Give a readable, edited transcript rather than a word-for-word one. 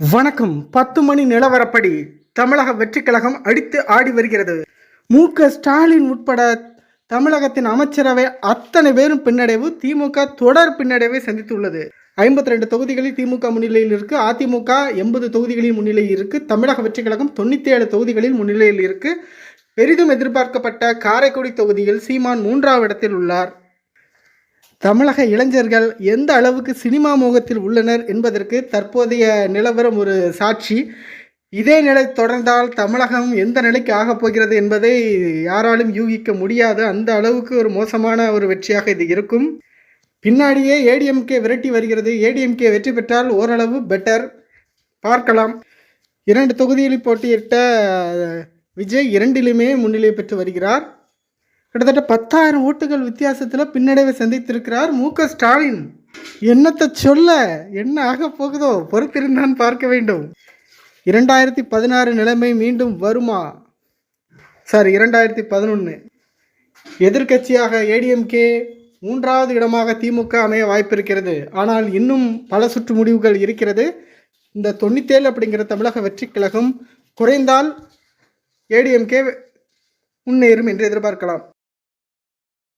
வணக்கம். 10 மணி நிலவரப்படி தமிழக வெற்றிக் கழகம் அடித்து ஆடி வருகிறது. மு.க.ஸ்டாலின் உட்பட தமிழகத்தின் அமைச்சரவை அத்தனை பேரும் பின்னடைவு. திமுக தொடர் பின்னடைவை சந்தித்துள்ளது. 52 தொகுதிகளில் திமுக முன்னிலையில் இருக்கு. அதிமுக 80 தொகுதிகளில் முன்னிலையில் இருக்கு. தமிழக வெற்றிக் கழகம் 97 தொகுதிகளில் முன்னிலையில் இருக்கு. பெரிதும் எதிர்பார்க்கப்பட்ட காரைக்குடி தொகுதியில் சீமான் 3வது இடத்தில் உள்ளார். தமிழக இளைஞர்கள் எந்த அளவுக்கு சினிமா மோகத்தில் உள்ளனர் என்பதற்கு தற்போதைய நிலவரம் ஒரு சாட்சி. இதே நிலை தொடர்ந்தால் தமிழகம் எந்த நிலைக்கு ஆகப் போகிறது என்பதை யாராலும் யூகிக்க முடியாது. அந்த அளவுக்கு ஒரு மோசமான ஒரு வெற்றியாக இது இருக்கும். பின்னாடியே ஏடிஎம்கே விரட்டி வருகிறது. ஏடிஎம்கே வெற்றி பெற்றால் ஓரளவு பெட்டர். பார்க்கலாம். 2 தொகுதிகளில் போட்டியிட்ட விஜய் 2லுமே முன்னிலை பெற்று வருகிறார். கிட்டத்தட்ட 10,000 ஓட்டுகள் வித்தியாசத்தில் பின்னடைவை சந்தித்திருக்கிறார் மு.க.ஸ்டாலின். என்னத்தை சொல்ல, என்ன ஆக போகுதோ பொறுத்திருந்தான் பார்க்க வேண்டும். 2016 நிலைமை மீண்டும் வருமா? 2011 எதிர்க்கட்சியாக ஏடிஎம்கே 3வது இடமாக திமுக அமைய வாய்ப்பு இருக்கிறது. ஆனால் இன்னும் பல சுற்று முடிவுகள் இருக்கிறது. இந்த 97 அப்படிங்கிற தமிழக வெற்றிக் கழகம் குறைந்தால் ஏடிஎம்கே முன்னேறும் என்று எதிர்பார்க்கலாம்.